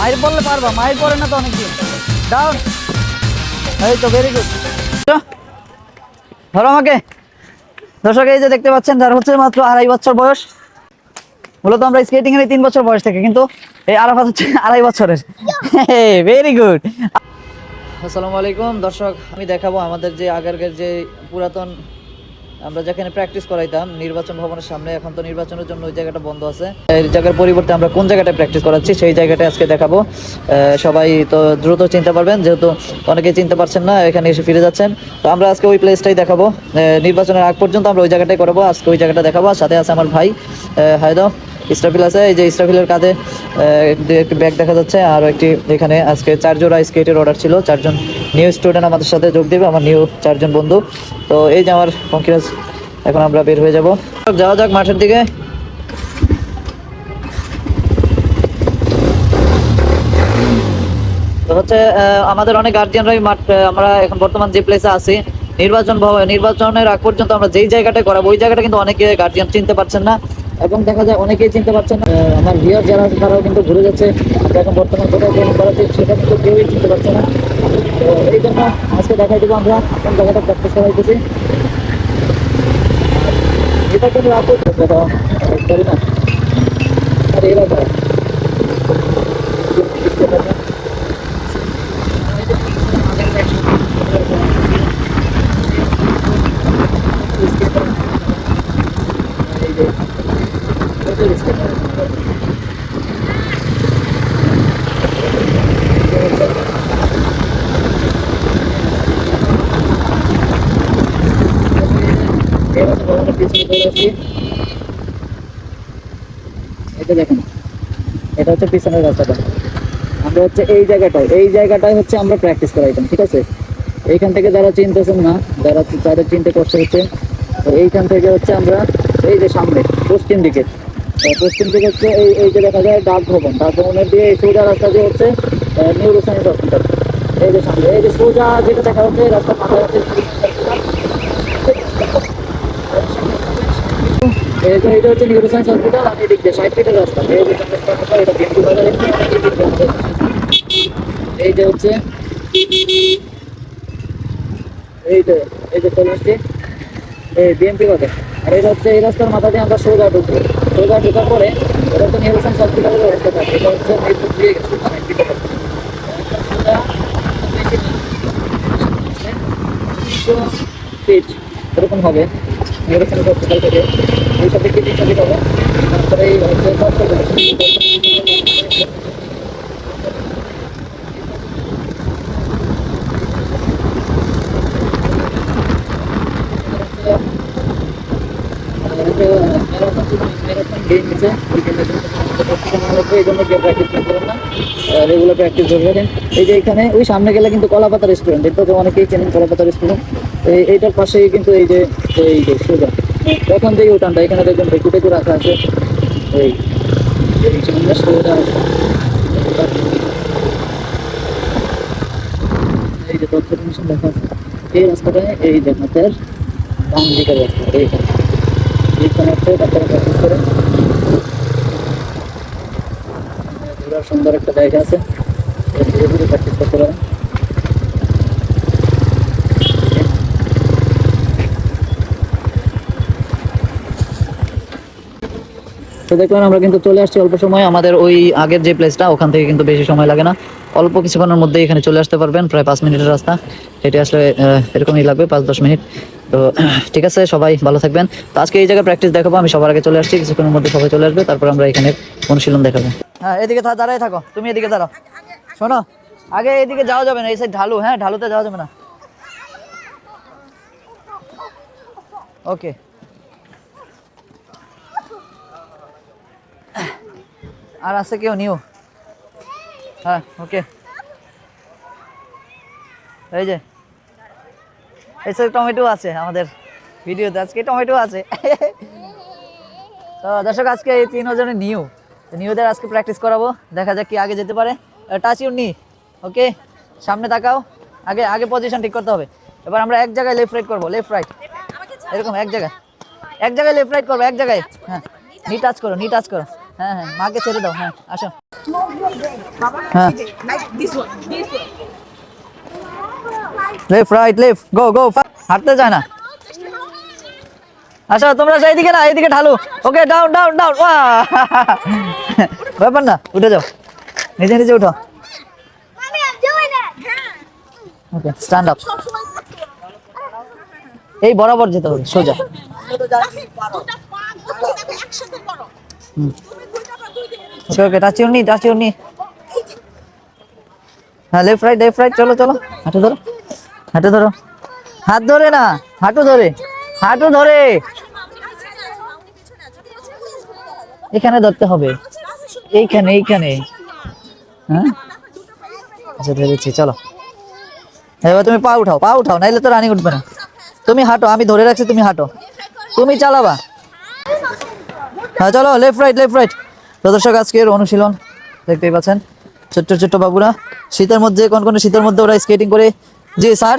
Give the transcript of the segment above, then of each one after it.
মাইর পড়লে পারবা, মাইর পড়ে না তো অনেকদিন। ডাউন, এই তো ভেরি গুড। ধরো আমাকে। দর্শক এই যে দেখতে পাচ্ছেন, যার হচ্ছে মাত্র 2.5 বছর বয়স। মূলত আমরা স্কেটিং এর 3 বছর বয়স থেকে, কিন্তু এই আরাফাত হচ্ছে 2.5 বছরের। Very good. আসসালামু আলাইকুম দর্শক, আমি দেখাবো আমাদের যে আগেরকার যে পুরাতন আমরা যেখানে প্র্যাকটিস করাইতাম নির্বাচন ভবনের সামনে। এখন তো নির্বাচনের জন্য ওই জায়গাটা বন্ধ আছে। এই জায়গার পরিবর্তে আমরা কোন জায়গাটায় প্র্যাকটিস করাচ্ছি সেই জায়গাটা আজকে দেখাবো। সবাই তো দ্রুত চিনতে পারবেন, যেহেতু অনেকেই চিনতে পারছেন না, এখানে এসে ফিরে যাচ্ছেন। তো আমরা আজকে ওই প্লেসটাই দেখাবো। নির্বাচনের আগ পর্যন্ত আমরা ওই জায়গাটাই করবো, আজকে ওই জায়গাটা দেখাবো। আর সাথে আছে আমার ভাই হায়দা, ইসরাফিল আছে। এই যে ইসরাফিলের কাঁধে একটি ব্যাগ দেখা যাচ্ছে। আর একটি এখানে আজকে 4 জোড়া স্কেটের অর্ডার ছিল। 4 জন নিউ স্টুডেন্ট আমাদের সাথে যোগ দেবে, আমার নিউ 4 জন বন্ধু। তো এই যে আমার পঙ্কিরাজ, এখন আমরা বের হয়ে যাব, যাওয়া যাক মাঠের দিকে। তো হচ্ছে আমাদের অনেক গার্জিয়ানরাই মাঠ, আমরা এখন বর্তমান যে প্লেসে আছি নির্বাচনের আগ পর্যন্ত আমরা যেই জায়গাটায় করাবো ওই জায়গাটা কিন্তু অনেকে গার্জিয়ান চিনতে পারছেন না, এবং দেখা যায় অনেকেই চিনতে পারছেন না। আমার ভিউয়ার যারা আছে তারাও কিন্তু ঘুরে যাচ্ছে আমরা এখন বর্তমান কোথায় ট্রেনিং করাচ্ছি সেটা কিন্তু কেউই চিনতে পারছে না। তো এই জন্য আজকে দেখাই দেবো আমরা কোন জায়গাটা প্র্যাকটিস করাইতেছি। এটা কিন্তু রাখো করি না, আর এরা করে এটা দেখেন, এটা হচ্ছে পিছনের রাস্তাটা। আমরা হচ্ছে এই জায়গাটায় হচ্ছে আমরা প্র্যাকটিস করাইতাম, ঠিক আছে? এইখান থেকে যারা চিনতেছেন না, যাদের চিনতে কষ্ট হচ্ছে, তো এইখান থেকে হচ্ছে আমরা এই যে সামনে পশ্চিম দিকে হচ্ছে এই যে দেখা যায় ডাক ভবনের দিয়ে এই সোজা রাস্তা দিয়ে হচ্ছে নিউরো সায়েন্স হসপিটাল। এই যে সামনে এই যে সোজা যেটা দেখা হচ্ছে রাস্তার মাথায় হচ্ছে এটা হচ্ছে নিউরো সায়েন্স হসপিটাল। আর এদিক দিয়ে 60 ফিটের রাস্তা, এই যে এটা বিএমপি বাজার। এই যে হচ্ছে এই যে কলেজটি এই বিএমপি বাজার। আর এটা হচ্ছে এই রাস্তার মাথা দিয়ে আমরা সোজা ঢুকবো। সোজা ঢোকার পরে এটা হচ্ছে নিউরো সায়েন্স হসপিটালের রাস্তা থাকে। এটা হচ্ছে মিরপুর দিয়ে গেছে ফিট এরকম হবে নিউরো সায়েন্স হসপিটাল থেকে। এই সাথে কি দিক হবে, তারপরে এই হচ্ছে রেগুলার প্র্যাকটিস ধরে রাখেন। এই যে এখানে ওই সামনে গেলে কিন্তু কলাপাতা রেস্টুরেন্ট, এটা তো অনেকেই চেনেন কলাপাতা রেস্টুরেন্ট। এইটার পাশেই কিন্তু এই যে সোজা তখন যে উঠানটা এখানে দেখবেন বেকু টেকু রাখা আছে। এই সামনে সোজা এই যে তথ্য কমিশন দেখা আছে, এই রাস্তাটায় এই যে হাতের বাম দিকের রাস্তা এইখানে হচ্ছে তারপরে প্র্যাকটিস করে ঘোরার সুন্দর একটা জায়গা আছে, ধীরে ধীরে প্র্যাকটিস করতে পারেন। তো দেখলাম আমরা কিন্তু চলে আসছি অল্প সময় আমাদের ওই আগের যে প্লেসটা, ওখান থেকে কিন্তু বেশি সময় লাগে না, অল্প কিছুক্ষণের মধ্যে এখানে চলে আসতে পারবেন। প্রায় 5 মিনিটের রাস্তা, হেঁটে আসলে এরকমই লাগবে 5-10 মিনিট। তো ঠিক আছে, সবাই ভালো থাকবেন। তো আজকে এই জায়গায় প্র্যাকটিস দেখাবো, আমি সবার আগে চলে আসছি, কিছুক্ষণের মধ্যে সবাই চলে আসবে, তারপর আমরা এখানে অনুশীলন দেখাবো। হ্যাঁ, এদিকে দাঁড়াই থাকো, তুমি এদিকে দাঁড়াও। শোনো, আগে এদিকে যাওয়া যাবে না, এই সাইড ঢালু, হ্যাঁ ঢালুতে যাওয়া যাবে না। ওকে, আর আছে কেউ নিউ? হ্যাঁ ওকে। এই যে এই সাইড টমেটো আছে আমাদের ভিডিওতে, আজকে টমেটো আছে। তো দর্শক আজকে এই 3 জনের নিউদের আজকে প্র্যাকটিস করাবো, দেখা যাক কি আগে যেতে পারে। টাচ ইউর নি, ওকে সামনে তাকাও, আগে আগে পজিশন ঠিক করতে হবে। এবার আমরা এক জায়গায় লেফট রাইট করবো, লেফট রাইট এরকম এক জায়গায় লেফট রাইট করবো, এক জায়গায়। হ্যাঁ, নি টাচ করো। হ্যাঁ হ্যাঁ মাকে ছেড়ে দাও, হ্যাঁ আসো। হ্যাঁ লেফট রাইট লেফট গো গো, হাঁটতে যায় না। আচ্ছা তোমরা এইদিকে না, এইদিকে ঢালু। ওকে ডাউন ডাউন ডাউন, ব্যাপার না, উঠে যাও, নিজে নিজে উঠো। ওকে স্ট্যান্ড আপ, এই বরাবর যেতে হবে সোজা। ওকে ওকে টাচ ইউর নি, টাচ ইউর নি। হ্যাঁ লেফট রাইট চলো চলো, হাঁটু ধরো, হাঁটু ধরো, হাত ধরে না, হাঁটু ধরে, হাঁটু ধরে এখানে ধরতে হবে, এইখানে এইখানে। হ্যাঁ আচ্ছা ধরেছি, চলো এবার তুমি পা উঠাও, পা উঠাও, নাইলে তো রানিং উঠবে না। তুমি হাঁটো, আমি ধরে রাখছি, তুমি হাঁটো, তুমি চালাবা। হ্যাঁ চলো লেফট রাইট। তো দর্শক আজকের অনুশীলন দেখতেই পাচ্ছেন, ছোট্ট ছোট্ট বাবুরা শীতের মধ্যে, কোন শীতের মধ্যে ওরা স্কেটিং করে। জি স্যার,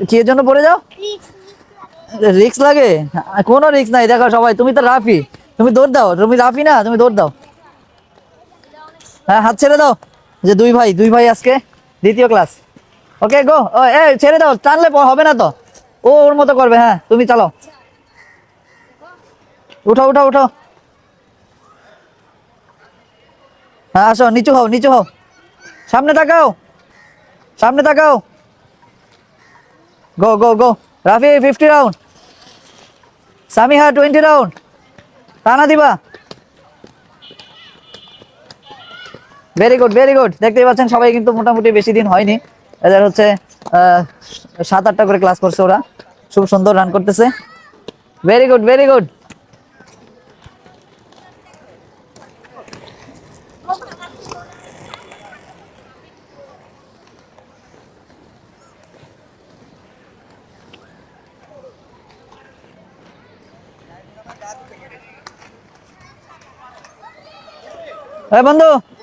কি এর জন্য পড়ে যাও? রিক্স লাগে? কোনো রিক্স নাই, দেখো সবাই, তুমি তো রাফি, তুমি দৌড় দাও, তুমি রাফি না, তুমি দৌড় দাও। হ্যাঁ হাত ছেড়ে দাও, যে দুই ভাই আজকে দ্বিতীয় ক্লাস। ওকে গো, এ ছেড়ে দাও, টানলে হবে না তো, ও ওর মতো করবে। হ্যাঁ তুমি চালাও, উঠো উঠো উঠো। হ্যাঁ আসো, নিচু হও, সামনে তাকাও, সামনে তাকাও। গো গো গো, রাফি 50 রাউন্ড, সামিহা 20 রাউন্ড, টানা দিবা। Very good. দেখতেই পাচ্ছেন সবাই কিন্তু মোটামুটি বেশি দিন হয়নি, এদের হচ্ছে 7-8টা করে ক্লাস করছে ওরা, খুব সুন্দর রান করতেছে। Very good.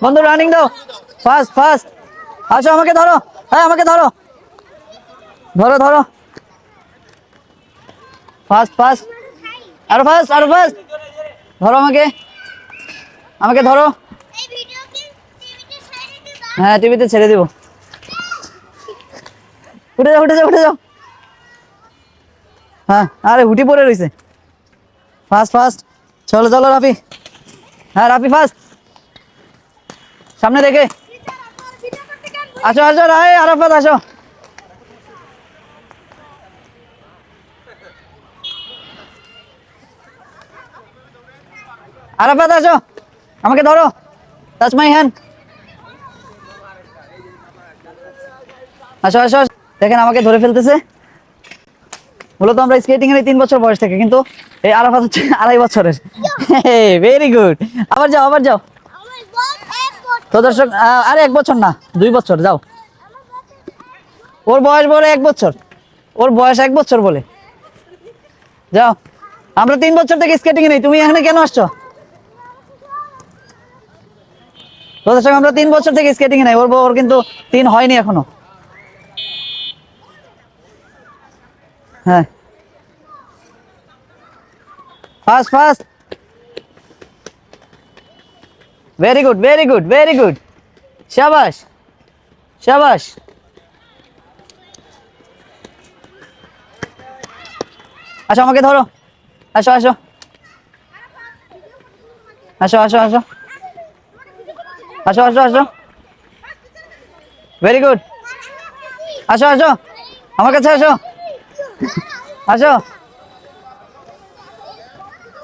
বন্ধু রানিং দাও, ফাস্ট। আসো আমাকে ধরো, হ্যাঁ আমাকে ধরো ফাস্ট, আরো ফাস্ট ধরো আমাকে ধরো। হ্যাঁ টিভিতে ছেড়ে দিব, উঠে যাও। হ্যাঁ আরে হুটি পড়ে রয়েছে, ফাস্ট চলো রাফি। হ্যাঁ রাফি ফাস্ট, সামনে দেখে। আসো আরাফাত আসো। আরাফাত আসো, আমাকে ধরো, টাচ মাই হ্যান্ড। আসো দেখেন আমাকে ধরে ফেলতেছে। মূলত আমরা স্কেটিং এর 3 বছর বয়স থেকে, কিন্তু এই আরাফাত হচ্ছে 2.5 বছরের। ভেরি গুড, আবার যাও। তো দর্শক আরে 1 বছর না, 2 বছর, যাও। ওর বয়স বলে 1 বছর, ওর বয়স 1 বছর বলে, যাও। আমরা 3 বছর থেকে স্কেটিং এ নেই, তুমি এখানে কেন আসছো? তো দর্শক আমরা 3 বছর থেকে স্কেটিং এ নাই, ওর কিন্তু 3 হয়নি এখনো। হ্যাঁ ফাস্ট। Very good, শাবাশ। আসো আমাকে ধরো, আসো ভেরি গুড। আসো আমার কাছে আসো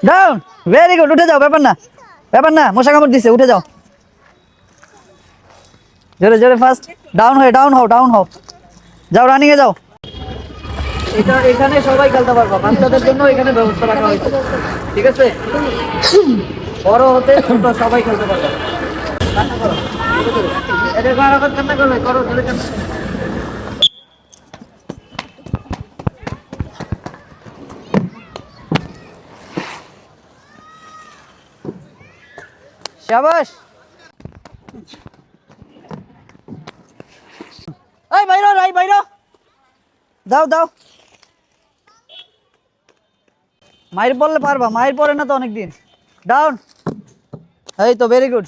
ডাউন। ভেরি গুড, উঠে যাও, ব্যাপার না, মশা কামড় দিছে, উঠে যাও। জোরে ফাস্ট, ডাউন হও, যাও রানিং এ যাও। এখানে সবাই খেলতে পারবো, বাচ্চাদের জন্য এখানে ব্যবস্থা রাখা হয়েছে, ঠিক আছে? বড় হতে ছোট সবাই খেলতে পারবে। শাবাশ। এই বাইরো দাও মায়ের পড়লে পারবা, মায়ের পড়ে না তো অনেকদিন। ডাউন, এই তো ভেরি গুড।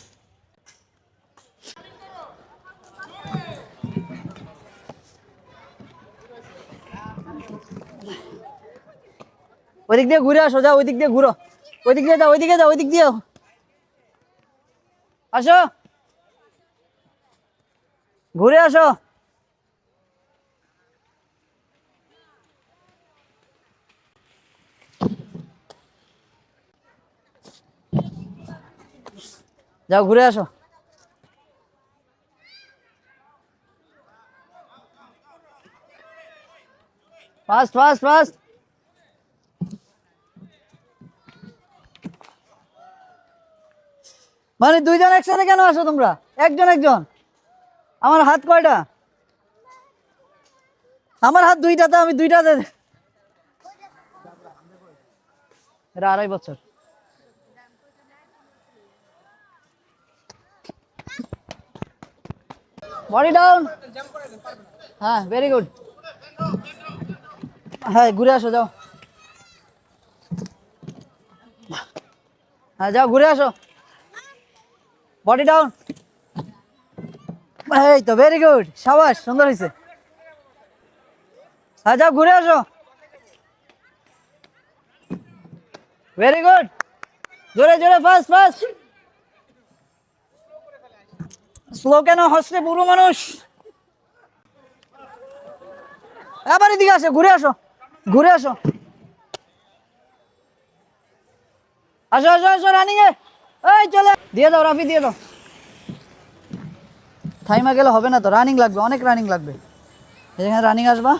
ওইদিক দিয়ে ঘুরে আসো, যাও ওই দিক দিয়ে ঘুরো, ওই দিক দিয়ে যাও, ওইদিকে যাও, ওই দিক দিয়ে আসো, ঘুরে আসো। যাও ঘুরে আসো। Fast fast fast. মানে দুইজন একসাথে কেন আসো তোমরা? একজন একজন। আমার হাত কয়টা? আমার হাত দুইটাতে, আমি দুইটাতে। এরা 2.5 বছর। Body down. হ্যাঁ ভেরি গুড। হ্যাঁ ঘুরে আসো, যাও। হ্যাঁ যাও ঘুরে আসো, বডি ডাউন। এই তো ভেরি গুড, সাবাস, সুন্দর হয়েছে। হ্যাঁ যাও ঘুরে আসো, ভেরি গুড। জোরে জোরে, ফাস্ট ফাস্ট। স্লো কেন হচ্ছে বুড়ো মানুষ? আবার এদিকে আসো, ঘুরে আসো, ঘুরে আসো, আসো আসো আসো রানিং এ। এই চলে দিয়ে দাও, রাফি দিয়ে দাও। থাইমা গেলে হবে না তো, রানিং লাগবে, অনেক রানিং লাগবে। এখানে রানিং আসবা।